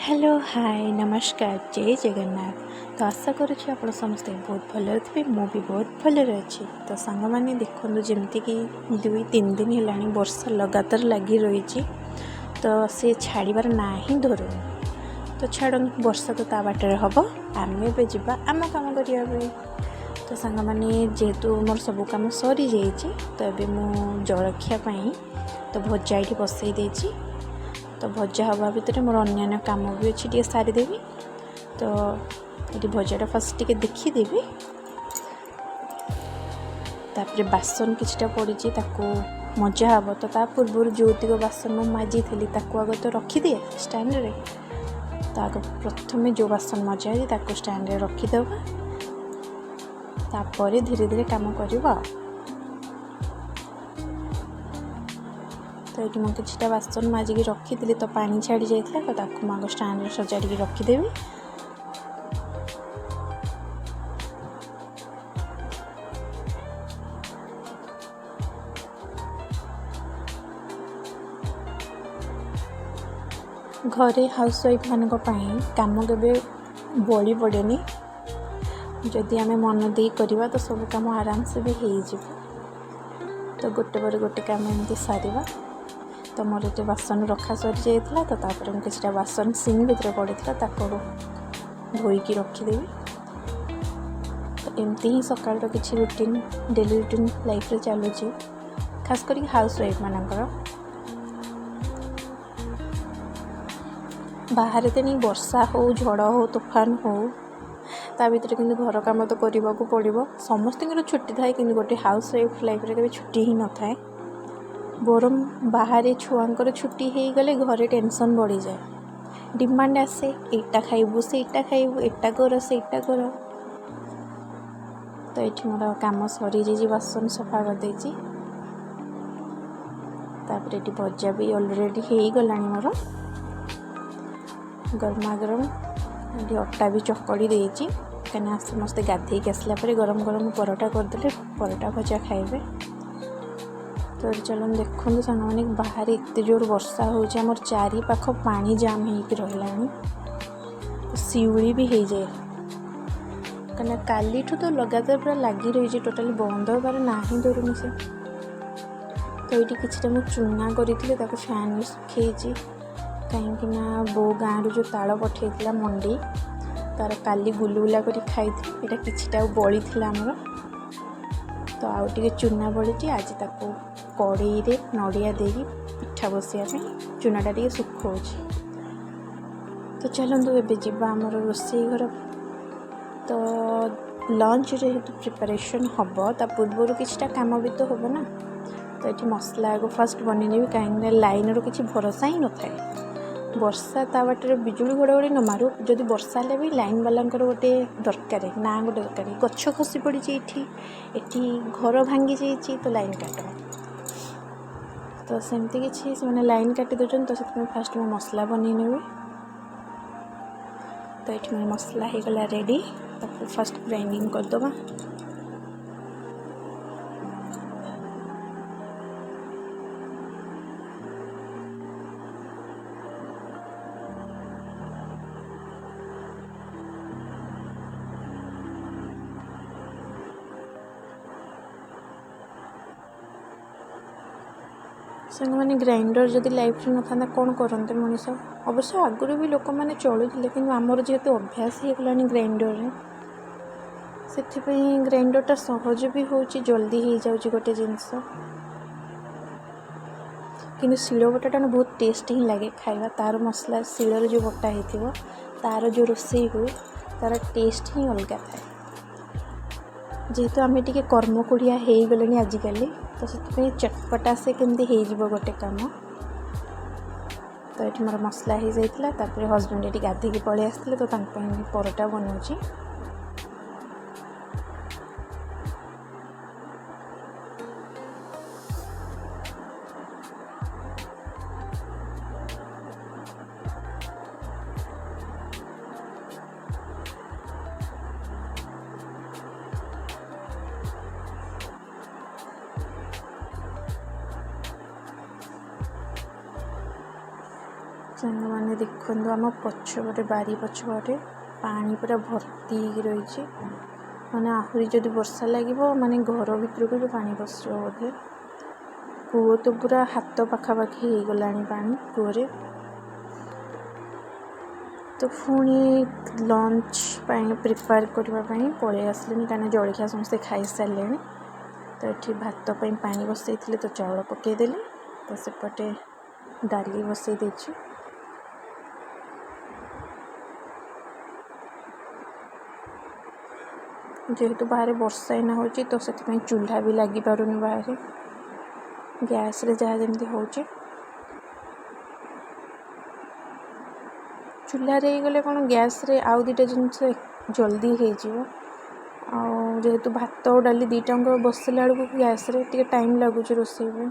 Hello hi नमस्कार जय जगन्नाथ। तो आशा करुँच आप समस्ते बहुत भल थे, मु भी बहुत भलरे अच्छी। तो सांग मैंने देखो जमती कि 2-3 दिन है वर्षा लगातार लगी रही, तो सी छाड़बार ना ही धरुनी। तो छाड़ वर्षा तो ता बाटर हम आम ए जा आम कम करने। तो सांग मैंने जेहेतु मोर सब कम सरी जाइए, तो ये मु जलखिया तो भजा ये बसई देती। तो भजा हवा भितर मोर अन्य काम भी अच्छी टे सारीदेवी। तो ये भजाटा फास्ट टे देखीदेवी, तापर बासन किछटा पड़ी मजा हम। तो ता पूर्व जोतिक बासन मुझे माजी थी आग तो रखीदे स्टैंड रे। तो आग प्रथम जो बासन मजा है स्टैंड रे रखीदबा, तापर धीरे धीरे काम करवा। तो ये मुझे किसी बासन माजिक रखी तो पानी छाड़ी जाता, तो मुझे स्टैंड सजाड़ी रखीदेवी। घरे हाउस वाइफ मान काम के बड़ी पड़ेनी, जदि आम मन दे करवा तो सब काम आराम से भी हो। तो गोटे पर गोटे काम एमती सारिबा। तो मोर ये बासन रखा सरी जाइए, तो तापर मुझे किसी बासन सिंक भितर पड़ा धोईकी रखीदेवी। तो एमती ही सकाल किसी रूटीन डेली रूटीन लाइफ रे चलुची, खास कर हाउस वाइफ मानकर। बाहर तो नहीं वर्षा हो झड़ हो तूफान हो, ता भीतर कि घर काम तो करने को पड़ो। समस्त छुट्टी थाए कि गोटे हाउस वाइफ लाइफ रे कभी छुट्टी ही न थाए। बरम बाहर छुआंकर छुट्टी हो गले घरे टेंशन बढ़ी जाए, डिमांड आसे एटा खाइबू सेटा खाइबू, एटा कर सेटा कर। तो ये मोर काम सरी जाइए, बासन सफा कर देछि। तापर ये भजा भी ऑलरेडी हो गला मोर गरमा गरम। ये अटा भी चकड़ी देछि, कहीं समस्ते गाधे आसला गरम गरम परोटा करदे, परोटा भजा खाइबे। तो चलन देखो सांग मैंने बाहर एत जोर वर्षा होमर चारि पाख पानी जाम हो रहा, शिउली भी हो जाए कहीं काली तो लगातार पूरा लगी रही, टोटाली बंद होबार ना ही धरुनी से। तो ये किसी मुझे चूना करी फैन में सुखी, कहीं बो गाँव जो ताल पठेला मंडी, तार काली गुलगुला कर खाई थी, किसी बड़ी थी आमर। तो आउ टे चूना बड़ी आज ताको कड़ई रे नड़िया देगी पिठा बसिया चूनाटा टे सुखो। तो चलतु ए आमर रोसई घर। तो लंच जेहेतु प्रिपरेशन हम ता पूर्व किसी काम भी तो हम ना। तो ये मसला आगे फास्ट बनईनेबी, कहीं लाइन रो किसी भरोसा ही न थाए। वर्षा ता बाटर बिजुली घड़घड़ी न मारू, जदि वर्षा हेल्ले भी लाइन वाला गोटे दरकार ना गोटे दरकार, गछ खसी पड़ी ये घर भांगी जाइए तो लाइन काट। तो सेमती किसी से लाइन काटी दौरान, तो फास्ट मैं मसला बनईनेबी। तो ये मैं मसला हो गला रेडी, तो फास्ट ग्राइंडिंग करदबा। सांग मैंने ग्राइंडर जदि लाइफ न था कौन करते मनीष। अवश्य आगुरी भी लोक मैंने चलुले, कि आमर जेहेतु अभ्यास हो गलानी ग्राइंडर से ग्राइंडरटा सहज भी हो जल्दी हो जाऊँ गोटे जिनस। कि शिल बटाटा बहुत टेस्ट ही लगे खाଇବା, तार मसला शिलर जो बटा हो तार जो रोसई हुए तार टेस्ट ही अलग थाए। जेहेतु आम टे कर्मकोड़िया हो गले आजिकल, तो से चटपटा से केमती हो गोटे काम। तो ये मोर मसला हो जाता, हजबैंड ये गाधे पलि आसते, तो परोटा बनाऊँगी। सांग मैंने देखु आम पछपटे बारी पछपटे पानी पूरा भर्ती रही माने आहरी जदि वर्षा लगे माने घर भीतर को भी पानी पश बोधे कूओ तो पूरा हाथ पाखापाखि हो गला पानी कूरे तो पुणी लंच प्रिपेयर करने पलि आसली कहीं जलखिया समस्ते खाई सारे तो ये भात पानी बसई तो चाउल पकईदेली तो सेपटे डाली बसई देची जेहेतु बाहर वर्षा एना हो तो से चूल्हा भी लगी पारुनी बाहर गैस रे जहाँ जमी हो चूल्हा गले कौन गैस रे आउ दुटा जिनस जल्दी हो जेहेतु भात और डाली दुटा बसला बेलू गैस रे टिके टाइम लगुच रोषेई में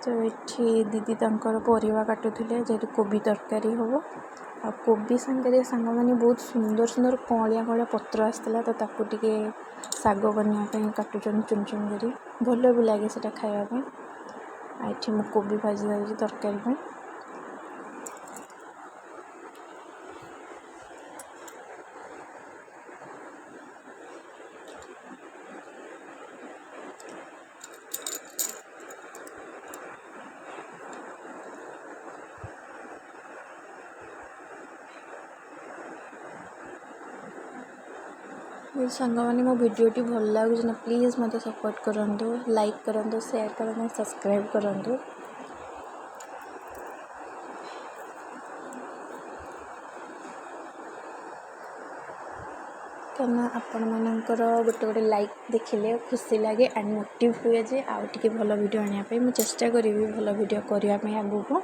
तो ये दीदी तंकर परिवा काटुले जेहेतु कोबी तरकारी हम आ कोबी सांगे सांग मैंने बहुत सुंदर सुंदर कलिया कलिया पत्र आसला तो ताकू टिके साग बनवाई काटुचन चुन चुन कर भल भी लगे से खायापी आठी मु कोबी भाजी दूसरी तरकारी सांग मैंने मो भिडियोटी भल लगे ना प्लीज़ मत सपोर्ट करूँ लाइक करूँ शेयर करूँ सब्सक्राइब करूँ क्या आपण मानकर गोटे गोटे लाइक देखिले खुशी लगे एंड मोटिव हुए जे आउ टिके भल वीडियो आने मुझे चेष्टा करी भल वीडियो करने आगू को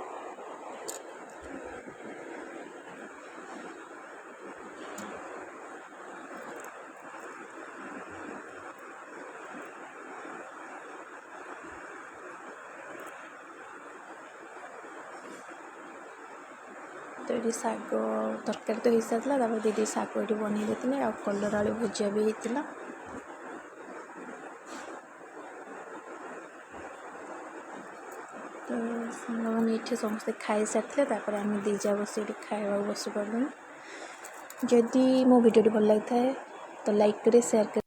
तो ये शाग तरकारी तो हो सारा दीदी शाग ये बनई देते आ कलर आलू भुजिया भी होता तो सांग मैंने ये समस्ते खाई सारी आम दीजा बस खावा बस पड़े जदि मो भिडियो भल लगी था तो लाइक करें शेयर करें।